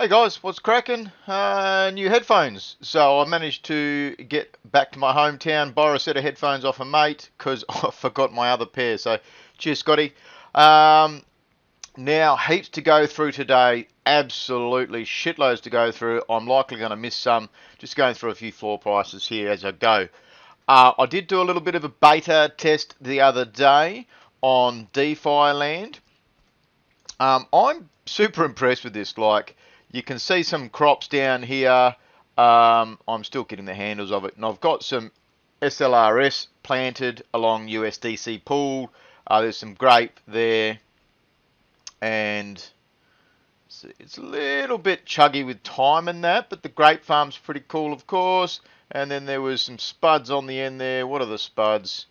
Hey guys, what's cracking? New headphones. So I managed to get back to my hometown, borrow a set of headphones off a mate because I forgot my other pair. So cheers, Scotty. Um, Now heaps to go through today. Absolutely shitloads to go through. I'm likely going to miss some. Just going through a few floor prices here as I go. I did do a little bit of a beta test the other day on Defy Land. I'm super impressed with this. Like, you can see some crops down here. I'm still getting the handles of it. And I've got some SLRS planted along USDC pool. There's some grape there. And it's a little bit chuggy with time and that. But the grape farm's pretty cool, of course. And then there was some spuds on the end there. What are the spuds?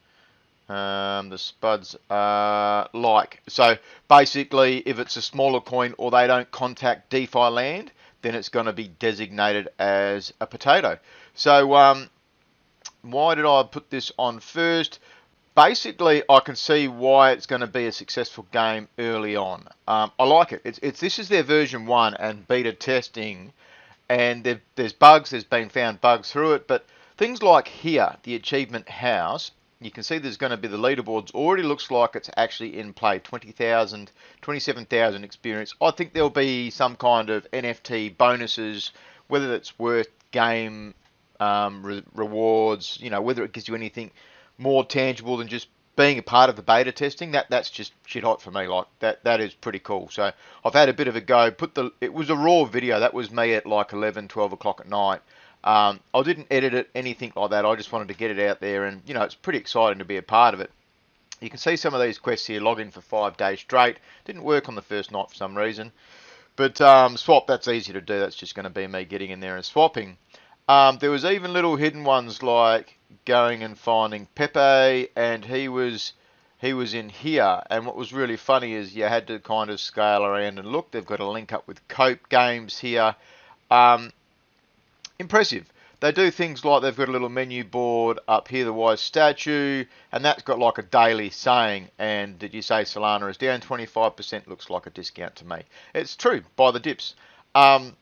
The spuds are like, so basically if it's a smaller coin or they don't contact Defy Land, then it's going to be designated as a potato. So why did I put this on first? Basically, I can see why it's going to be a successful game early on. I like it. This is their version 1 and beta testing, and there's bugs. There's been found bugs through it, but things like here, the achievement house, you can see there's going to be the leaderboards. Already looks like it's actually in play. 20,000, 27,000 experience. I think there'll be some kind of NFT bonuses, whether it's worth game rewards, whether it gives you anything more tangible than just being a part of the beta testing. That's just shit hot for me. Like that is pretty cool. So I've had a bit of a go. It was a raw video. That was me at like 11, 12 o'clock at night. I didn't edit it, anything like that. I just wanted to get it out there, and it's pretty exciting to be a part of it. You can see some of these quests here. Log in for 5 days straight. Didn't work on the first night for some reason, but swap, that's easy to do. That's just going to be me getting in there and swapping. There was even little hidden ones like going and finding Pepe, and he was in here. And what was really funny is you had to kind of scale around and look. They've got a link up with Cope Games here. Impressive. They do things like they've got a little menu board up here, the wise statue, and that's got like a daily saying. And did you say Solana is down 25%? Looks like a discount to me. It's true, buy the dips. The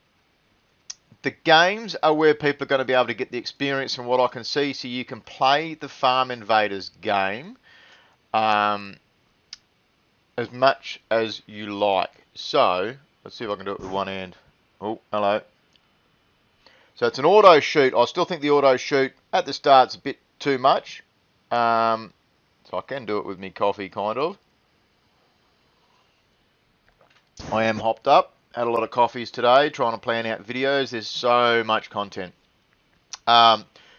games are where people are going to be able to get the experience from what I can see. So you can play the Farm Invaders game as much as you like. So let's see if I can do it with one hand. Oh, hello. So it's an auto shoot. I still think the auto shoot at the start's a bit too much. So I can do it with me coffee, kind of. I am hopped up. Had a lot of coffees today, trying to plan out videos. There's so much content.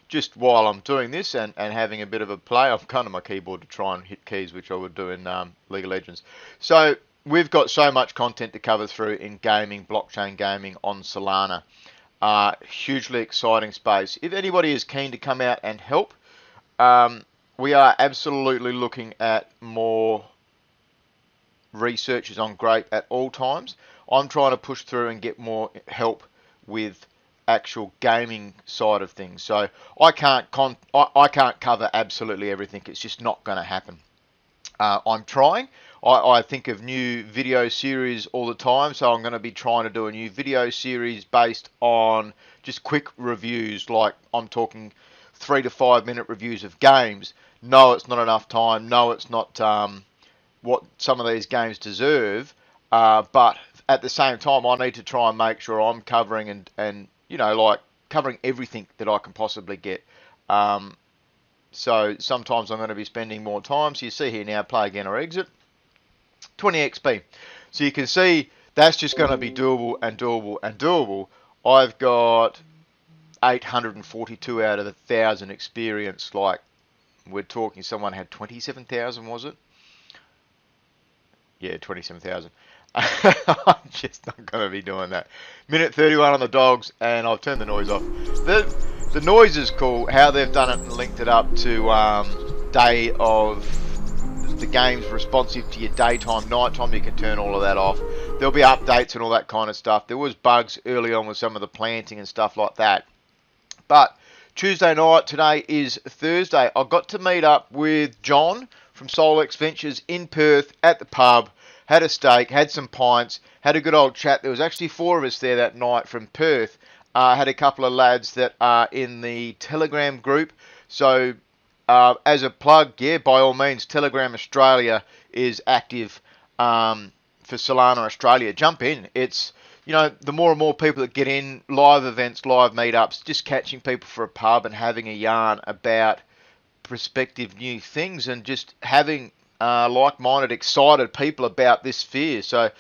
Just while I'm doing this and having a bit of a play, I've gone to my keyboard to try and hit keys, which I would do in League of Legends. So we've got so much content to cover through in gaming, blockchain gaming on Solana. Hugely exciting space. If anybody is keen to come out and help, we are absolutely looking at more researchers on Grape at all times. I'm trying to push through and get more help with actual gaming side of things. So I can't cover absolutely everything. It's just not going to happen. I'm trying. I think of new video series all the time, so I'm going to be trying to do a new video series based on just quick reviews. Like, I'm talking 3 to 5 minute reviews of games. No, it's not enough time. No, it's not what some of these games deserve. But at the same time, I need to try and make sure I'm covering and like covering everything that I can possibly get. So sometimes I'm going to be spending more time. So you see here now, play again or exit. 20 XP. So you can see that's just going to be doable and doable and doable. I've got 842 out of 1,000 experience. Like, we're talking, someone had 27,000, was it? Yeah, 27,000. I'm just not going to be doing that. Minute 31 on the dogs, and I've turned the noise off. The noise is cool. How they've done it and linked it up to day of the game's responsive to your daytime, nighttime. You can turn all of that off. There'll be updates and all that kind of stuff. There was bugs early on with some of the planting and stuff like that. But Tuesday night, today is Thursday. I got to meet up with John from SolX Ventures in Perth at the pub. had a steak, had some pints, had a good old chat. There was actually 4 of us there that night from Perth. Had a couple of lads that are in the Telegram group. So as a plug, yeah, by all means, Telegram Australia is active for Solana Australia. Jump in. It's, you know, the more and more people that get in, live events, live meetups, just catching people for a pub and having a yarn about prospective new things and just having like-minded, excited people about this sphere. So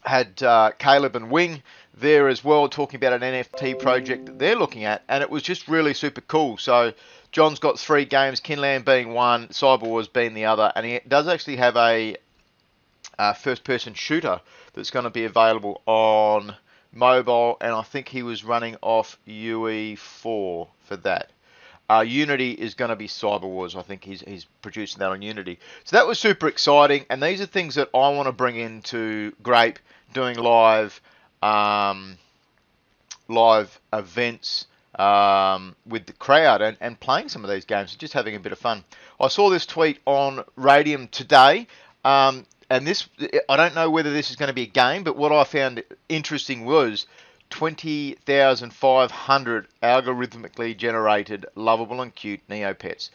had Caleb and Wing there as well talking about an NFT project that they're looking at, and it was just really super cool. So John's got 3 games, Kinland being one, Cyber Wars being the other, and he does actually have a first-person shooter that's going to be available on mobile, and I think he was running off UE4 for that. Unity is going to be Cyber Wars. I think he's producing that on Unity. So that was super exciting, and these are things that I want to bring into Grape, doing live events with the crowd and playing some of these games, just having a bit of fun. I saw this tweet on Radium today, and this, I don't know whether this is going to be a game, but what I found interesting was 20,500 algorithmically generated lovable and cute Neopets.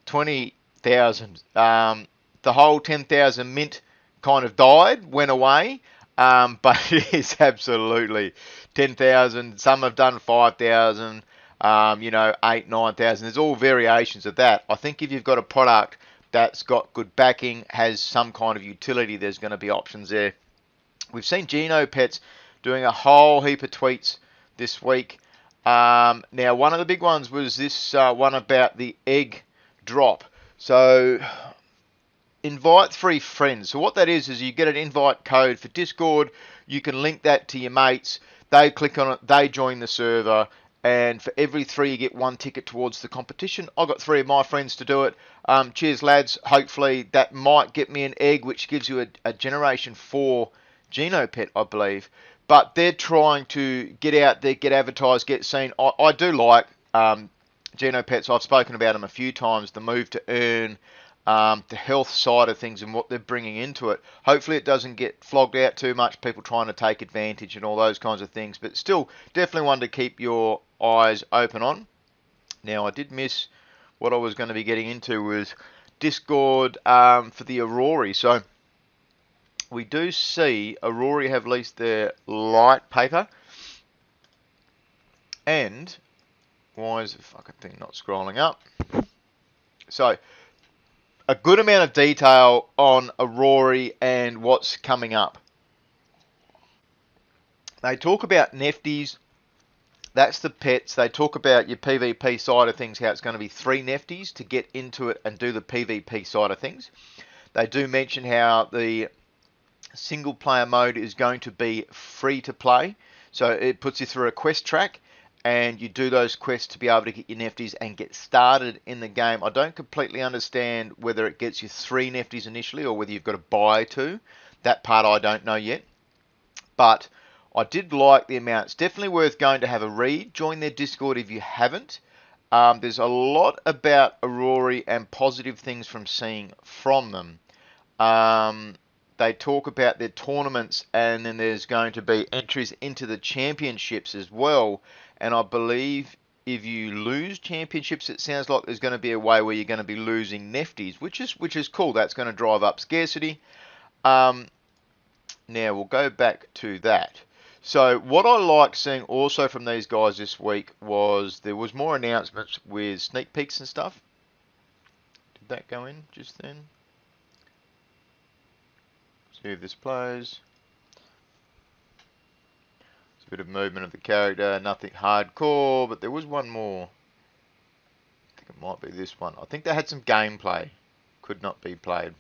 20,000. The whole 10,000 mint kind of died, went away, but it is absolutely 10,000. Some have done 5,000, 8, 9,000. There's all variations of that. I think if you've got a product that's got good backing, has some kind of utility, there's going to be options there. We've seen Genopets doing a whole heap of tweets this week. Now, one of the big ones was this one about the egg drop. So, invite 3 friends. So what that is you get an invite code for Discord. You can link that to your mates. They click on it. They join the server. And for every 3, you get 1 ticket towards the competition. I got 3 of my friends to do it. Cheers, lads. Hopefully that might get me an egg, which gives you a Generation 4 Genopet, I believe. But they're trying to get out there, get advertised, get seen. I do like Genopets. I've spoken about them a few times. The move to earn, the health side of things and what they're bringing into it. Hopefully it doesn't get flogged out too much, people trying to take advantage and all those kinds of things. But still, definitely one to keep your eyes open on. Now, I did miss what I was going to be getting into was Discord for the Aurory. So we do see Aurory have released their light paper. And why is the fucking thing not scrolling up? So a good amount of detail on Aurory and what's coming up. They talk about Nefties. That's the pets. They talk about your PvP side of things, how it's going to be 3 Nefties to get into it and do the PvP side of things. They do mention how the single player mode is going to be free to play. So it puts you through a quest track and you do those quests to be able to get your Nefties and get started in the game. I don't completely understand whether it gets you 3 Nefties initially or whether you've got to buy 2. That part I don't know yet. But I did like the amount. It's definitely worth going to have a read. Join their Discord if you haven't. There's a lot about Aurory and positive things from seeing from them. They talk about their tournaments, and then there's going to be entries into the championships as well. And I believe if you lose championships, it sounds like there's going to be a way where you're going to be losing Nefties, which is cool. That's going to drive up scarcity. Now we'll go back to that. So what I liked seeing also from these guys this week was there was more announcements with sneak peeks and stuff. Did that go in just then? See if this plays. It's a bit of movement of the character, nothing hardcore, but there was one more. I think it might be this one. I think they had some gameplay. Could not be played.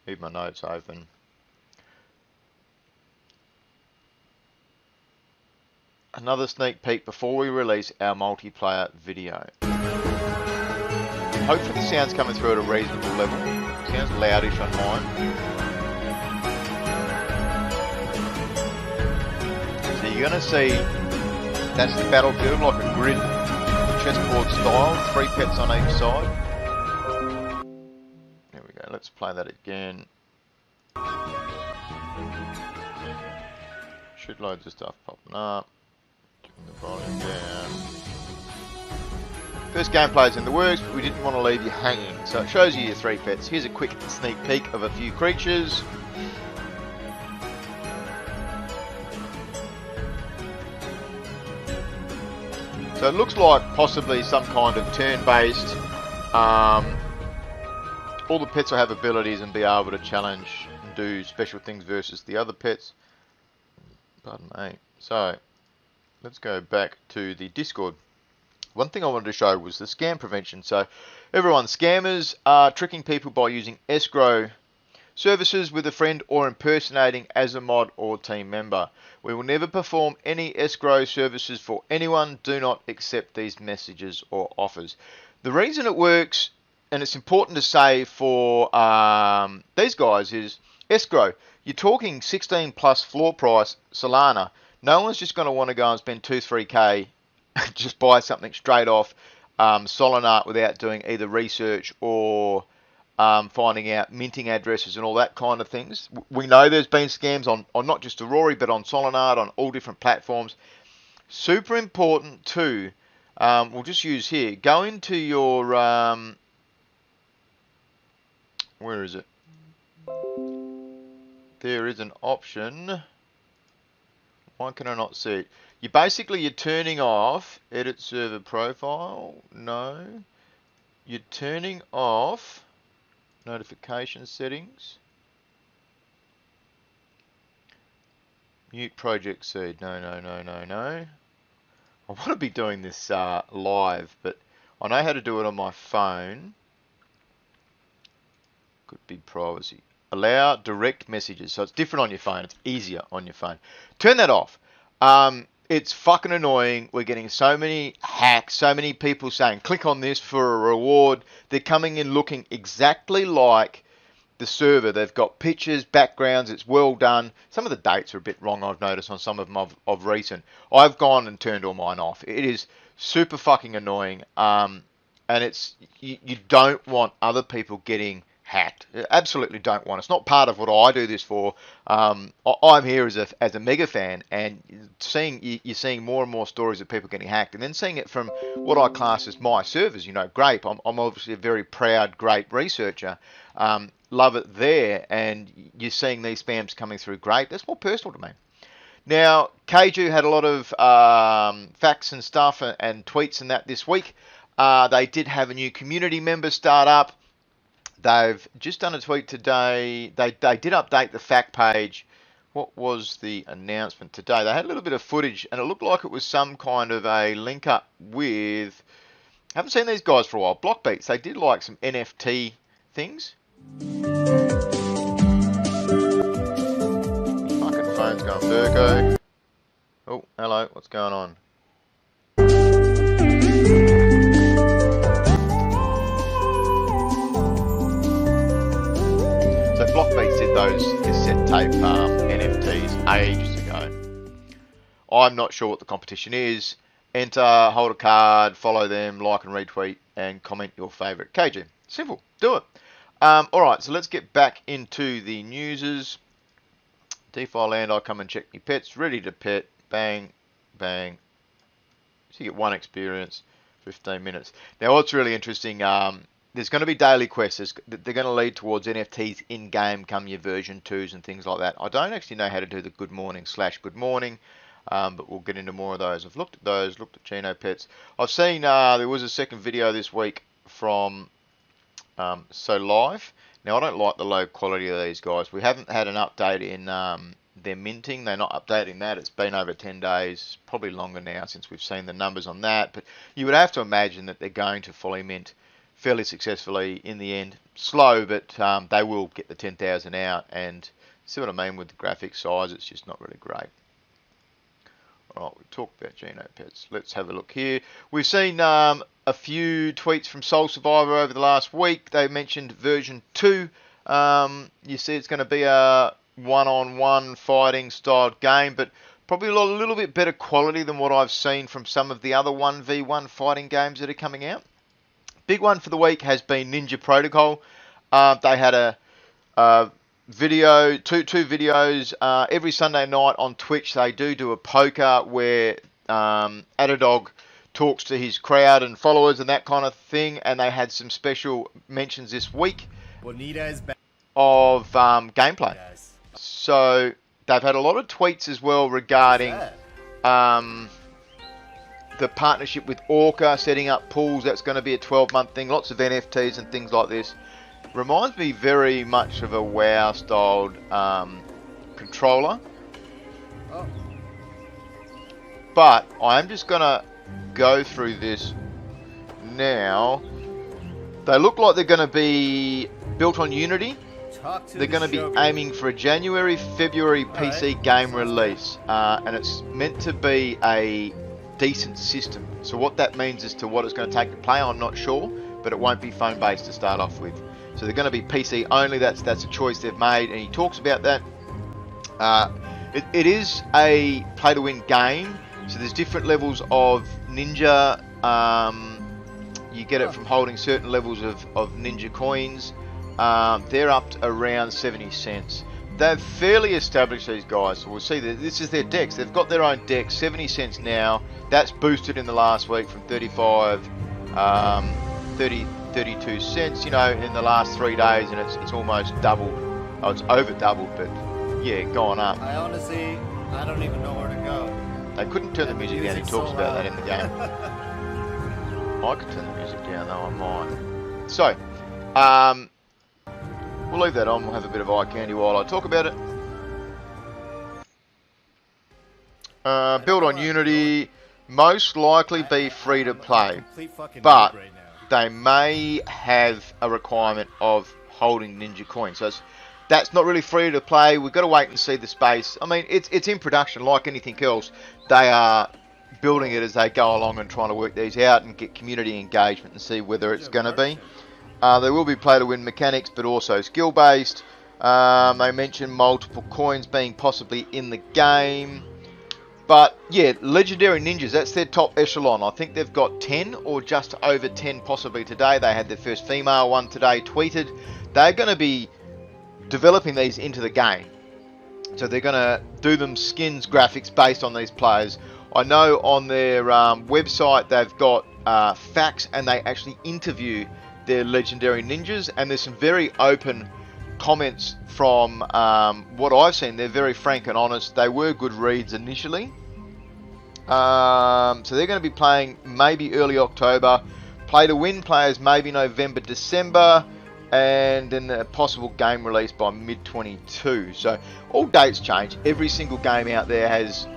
Leave my notes open. Another sneak peek before we release our multiplayer video. Hopefully the sound's coming through at a reasonable level. Sounds loudish on mine. So you're going to see that's the battlefield like a grid, chessboard style, 3 pets on each side. There we play that again. Should loads of stuff popping up. Turn the volume down. First gameplay's in the works, but we didn't want to leave you hanging. So it shows you your 3 pets. Here's a quick sneak peek of a few creatures. So it looks like possibly some kind of turn-based. All the pets will have abilities and be able to challenge and do special things versus the other pets. Pardon me. So let's go back to the Discord. One thing I wanted to show was the scam prevention. So everyone, scammers are tricking people by using escrow services with a friend or impersonating as a mod or team member. We will never perform any escrow services for anyone. Do not accept these messages or offers. The reason it works, and it's important to say for these guys, is escrow. You're talking 16 plus floor price Solana. No one's just going to want to go and spend 2-3k just buy something straight off Solana without doing either research or finding out minting addresses and all that kind of things. We know there's been scams on not just Aurory, but on Solana, on all different platforms. Super important too. We'll just use here. Go into your where is it? There is an option. Why can I not see it? You're turning off edit server profile. No. You're turning off notification settings. Mute project seed. No. I want to be doing this live, but I know how to do it on my phone. Could be privacy. Allow direct messages. So it's different on your phone. It's easier on your phone. Turn that off. It's fucking annoying. We're getting so many hacks, so many people saying, click on this for a reward. They're coming in looking exactly like the server. They've got pictures, backgrounds. It's well done. Some of the dates are a bit wrong, I've noticed, on some of them of recent. I've gone and turned all mine off. It is super fucking annoying. And it's you don't want other people getting hacked. Absolutely don't want. It's not part of what I do this for. I'm here as a mega fan, and you're seeing more and more stories of people getting hacked, and then seeing it from what I class as my servers. You know, Grape. I'm obviously a very proud Grape researcher. Love it there, and you're seeing these spams coming through Grape. That's more personal to me. Now, Kaiju had a lot of facts and stuff and tweets and that this week. They did have a new community member start up. They've just done a tweet today. They did update the fact page. What was the announcement today? They had a little bit of footage, and it looked like it was some kind of a link up with... Haven't seen these guys for a while. Blockbeats. They did like some NFT things. Fucking phone's going Virgo. Oh, hello. What's going on? Blockbeats did those cassette tape NFTs ages ago. I'm not sure what the competition is. Enter, hold a card, follow them, like and retweet, and comment your favourite Kaiju. Simple. Do it. Alright, so let's get back into the newses. Defy Land, I come and check my pets. Ready to pet. Bang, bang. So you get 1 experience, 15 minutes. Now what's really interesting... there's going to be daily quests. They're going to lead towards NFTs in-game, come your version 2s and things like that. I don't actually know how to do the good morning / good morning, but we'll get into more of those. I've looked at those, looked at Genopets. I've seen there was a second video this week from SOLife. Now, I don't like the low quality of these guys. We haven't had an update in their minting. They're not updating that. It's been over 10 days, probably longer now since we've seen the numbers on that. But you would have to imagine that they're going to fully mint fairly successfully in the end. Slow, but they will get the 10,000 out, and see what I mean with the graphic size, it's just not really great. Alright, we talked about Genopets. Let's have a look here. We've seen a few tweets from Soul Survivor over the last week. They mentioned version 2. You see it's going to be a one-on-one fighting styled game, but probably a little bit better quality than what I've seen from some of the other 1v1 fighting games that are coming out. Big one for the week has been Ninja Protocol. They had a two videos every Sunday night on Twitch. They do a poker where Atterdog talks to his crowd and followers and that kind of thing, and they had some special mentions this week of gameplay. Yes. So they've had a lot of tweets as well regarding the partnership with Orca, setting up pools. That's going to be a 12-month thing. Lots of NFTs and things like this. Reminds me very much of a WoW-styled controller. Oh. But I am just going to go through this now. They look like they're going to be built on Unity. They're going to be aiming for a January, February PC game release. And it's meant to be a decent system. So what that means as to what it's going to take to play, I'm not sure. But it won't be phone-based to start off with. So they're going to be PC only. That's a choice they've made. And he talks about that. It is a play-to-win game. So there's different levels of ninja. You get it from holding certain levels of ninja coins. They're up to around 70 cents. They've fairly established, these guys. So we'll see that this is their decks. They've got their own decks, 70 cents now. That's boosted in the last week from 35, 32 cents, you know, in the last 3 days, and it's almost doubled. Oh, it's over doubled, but yeah, gone up. I honestly, I don't even know where to go. They couldn't turn the music down. He talks about that in the game. I could turn the music down though, I might. So, we'll leave that on. We'll have a bit of eye candy while I talk about it. Build on Unity, most likely be free to play, but they may have a requirement of holding ninja coins. So that's not really free to play. We've got to wait and see the space. I mean, it's in production like anything else. They are building it as they go along and trying to work these out and get community engagement and see whether it's going to be. There will be play-to-win mechanics, but also skill-based. They mentioned multiple coins being possibly in the game. But, yeah, Legendary Ninjas, that's their top echelon. I think they've got 10 or just over 10 possibly today. They had their first female one today tweeted. They're going to be developing these into the game. So they're going to do them skins, graphics based on these players. I know on their website they've got facts, and they actually interview their Legendary Ninjas, and there's some very open comments from what I've seen. They're very frank and honest. They were good reads initially. So they're going to be playing maybe early October. Play to win players maybe November, December, and then a possible game release by mid-22. So all dates change. Every single game out there has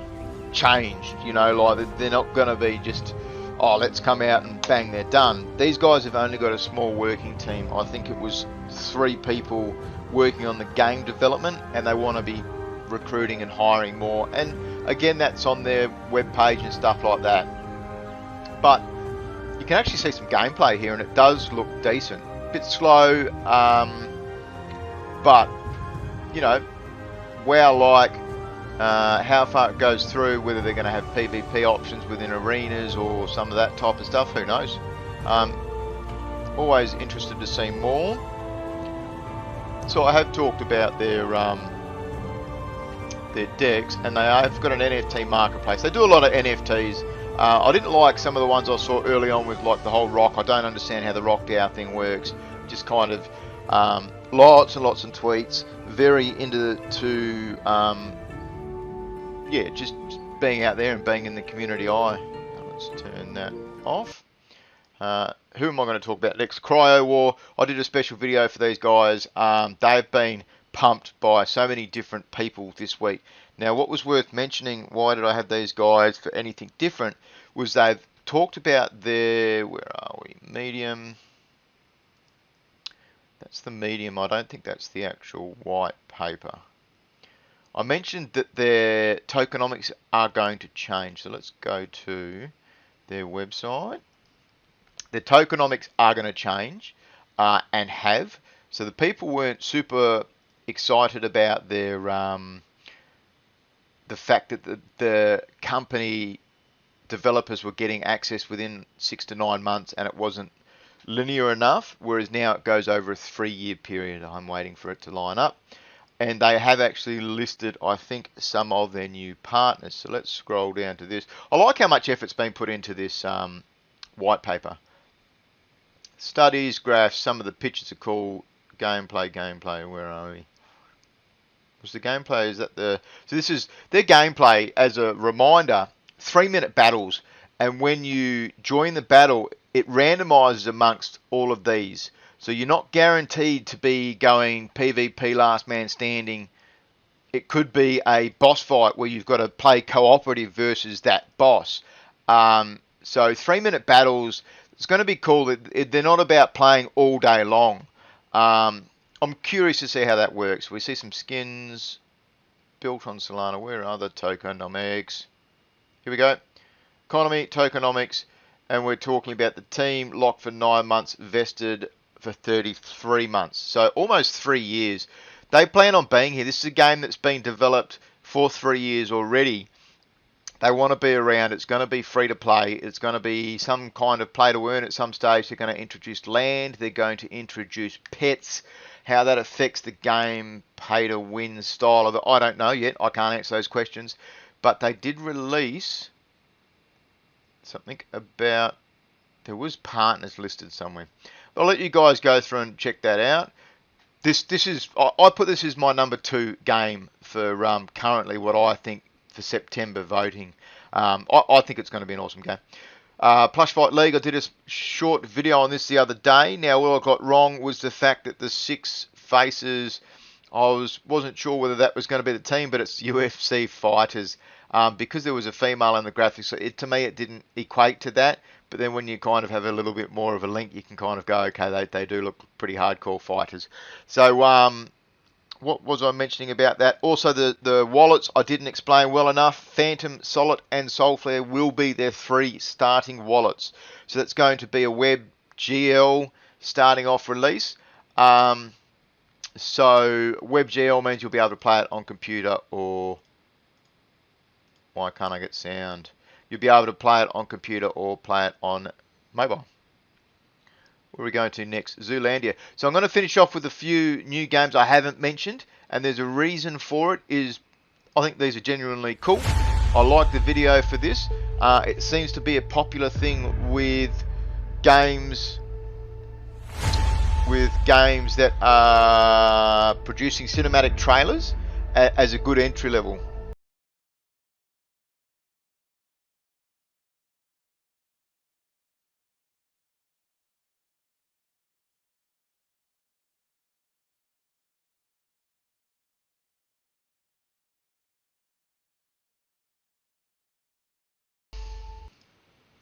changed. You know, like they're not going to be just, oh, let's come out and bang, they're done. These guys have only got a small working team. I think it was 3 people working on the game development, and they want to be recruiting and hiring more. And again, that's on their webpage and stuff like that. But you can actually see some gameplay here, and it does look decent. Bit slow, but you know, WoW-like. How far it goes through, whether they're going to have PvP options within arenas or some of that type of stuff, who knows. Always interested to see more. So I have talked about their decks, and they have got an NFT marketplace. They do a lot of NFTs. I didn't like some of the ones I saw early on with like the whole rock. I don't understand how the rock DAO thing works. Just kind of lots and lots of tweets, very into yeah, just being out there and being in the community eye. Let's turn that off. Who am I going to talk about next? Cryowar. I did a special video for these guys. They've been pumped by so many different people this week. Now, what was worth mentioning, why did I have these guys for anything different, was they've talked about their, where are we, Medium. That's the Medium. I don't think that's the actual white paper. I mentioned that their tokenomics are going to change. So let's go to their website. Their tokenomics are going to change and have. So the people weren't super excited about their the fact that the company developers were getting access within 6 to 9 months, and it wasn't linear enough, whereas now it goes over a 3-year period. I'm waiting for it to line up. And they have actually listed, I think, some of their new partners. So let's scroll down to this. I like how much effort's been put into this white paper. Studies, graphs, some of the pictures are cool. Gameplay, where are we? Was the gameplay, is that the... So this is their gameplay as a reminder, 3-minute battles. And when you join the battle, it randomizes amongst all of these. So you're not guaranteed to be going PvP last man standing. It could be a boss fight where you've got to play cooperative versus that boss. So 3-minute battles, it's going to be cool. They're not about playing all day long. I'm curious to see how that works. We see some skins built on Solana. Where are the tokenomics? Here we go. Economy, tokenomics. And we're talking about the team locked for 9 months, vested for 33 months. So almost 3 years. They plan on being here. This is a game that's been developed for 3 years already. They want to be around. It's going to be free to play. It's going to be some kind of play to earn at some stage. They're going to introduce land. They're going to introduce pets. How that affects the game, pay to win style of it, I don't know yet. I can't answer those questions. But they did release something about, there was partners listed somewhere. I'll let you guys go through and check that out. This is, I put this as my number 2 game for currently what I think for September voting. I think it's going to be an awesome game. Plush Fight League, I did a short video on this the other day. Now, what I got wrong was the fact that the 6 faces, I wasn't sure whether that was going to be the team, but it's UFC fighters. Because there was a female in the graphics, so to me it didn't equate to that. But then when you kind of have a little bit more of a link, you can kind of go, okay, they do look pretty hardcore fighters. So what was I mentioning about that? Also, the wallets I didn't explain well enough. Phantom, Solid, and Soulflare will be their 3 starting wallets. So that's going to be a WebGL starting off release. So WebGL means you'll be able to play it on computer or... Why can't I get sound? You'll be able to play it on computer or play it on mobile. Where are we going to next? Zoolandia. So I'm going to finish off with a few new games I haven't mentioned, and there's a reason for it. Is I think these are genuinely cool. I like the video for this. It seems to be a popular thing with games that are producing cinematic trailers as a good entry level.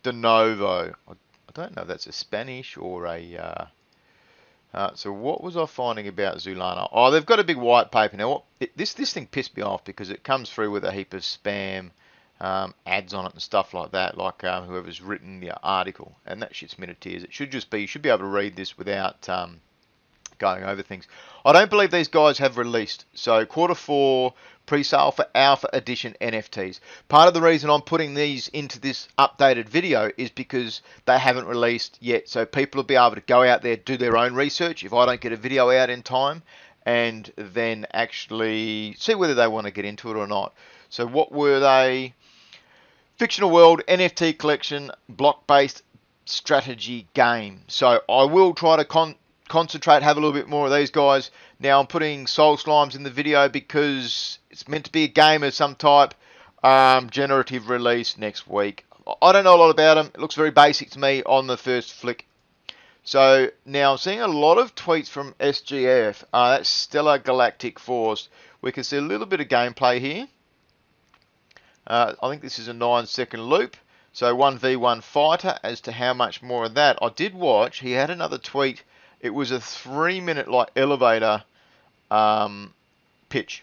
De novo. I don't know if that's a Spanish or a... so what was I finding about Zoolana? Oh, they've got a big white paper. Now, this thing pissed me off because it comes through with a heap of spam ads on it and stuff like that, like whoever's written the article. And that shit's me to tears. It should just be, you should be able to read this without going over things. I don't believe these guys have released. So Q4 pre-sale for Alpha Edition NFTs. Part of the reason I'm putting these into this updated video is because they haven't released yet. So people will be able to go out there, do their own research if I don't get a video out in time, and then actually see whether they want to get into it or not. So what were they? Fictional world, NFT collection, block-based strategy game. So I will try to concentrate, have a little bit more of these guys. Now I'm putting Soul Slimes in the video because it's meant to be a game of some type. Generative release next week. I don't know a lot about them. It looks very basic to me on the first flick. So now I'm seeing a lot of tweets from SGF. That's Stellar Galactic Force. We can see a little bit of gameplay here. I think this is a 9-second loop. So 1v1 fighter. As to how much more of that, I did watch. He had another tweet. It was a 3-minute like elevator pitch.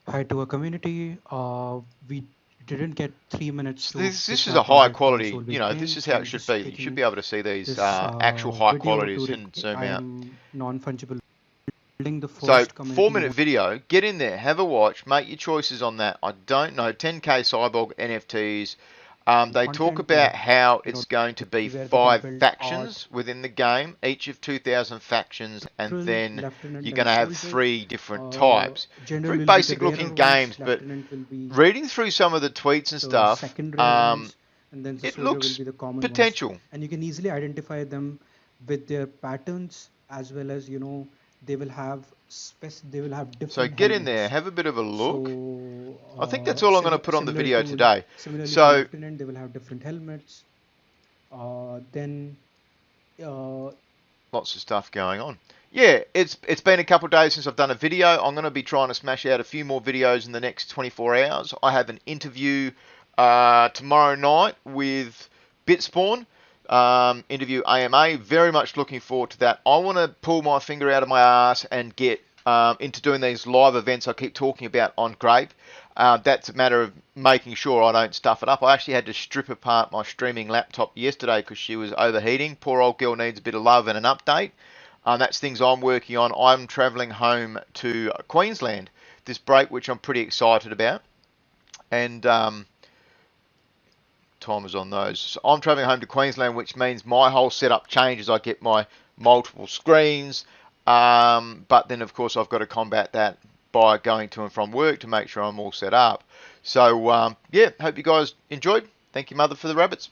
Hi to our community. We didn't get 3 minutes. This is a high quality, you know, this is how it should be. You should be able to see these actual high qualities and zoom out. Non-fungible. So 4-minute video, get in there, have a watch, make your choices on that. I don't know, 10k Cyborg NFTs. and They talk content. They about have, how you know, it's going to be where they can 5 build art, factions within the game, each of 2,000 factions, and drill, then lieutenant, you're and going to have soldier. 3 different types. Very General will be the basic rarer looking ones. games, but Lieutenant will be reading through some of the tweets and the stuff, second rare ones, and then the it soldier will looks be the common ones. potential. And you can easily identify them with their patterns, as well as, they will have they will have So different get in there, helmets. have a bit of a look. So I think that's all I'm going to put on the video today. similarly to So lieutenant, they will have different helmets. Then lots of stuff going on. Yeah, it's been a couple of days since I've done a video. I'm going to be trying to smash out a few more videos in the next 24 hours. I have an interview tomorrow night with Bitspawn, interview AMA. Very much looking forward to that. I want to pull my finger out of my ass and get into doing these live events I keep talking about on Grape. That's a matter of making sure I don't stuff it up. I actually had to strip apart my streaming laptop yesterday because she was overheating. Poor old girl needs a bit of love and an update. That's things I'm working on. I'm travelling home to Queensland this break, which I'm pretty excited about. And timers on those. So I'm travelling home to Queensland, which means my whole setup changes. I get my multiple screens, but then of course I've got to combat that by going to and from work to make sure I'm all set up. So yeah, hope you guys enjoyed. Thank you, Mother, for the rabbits.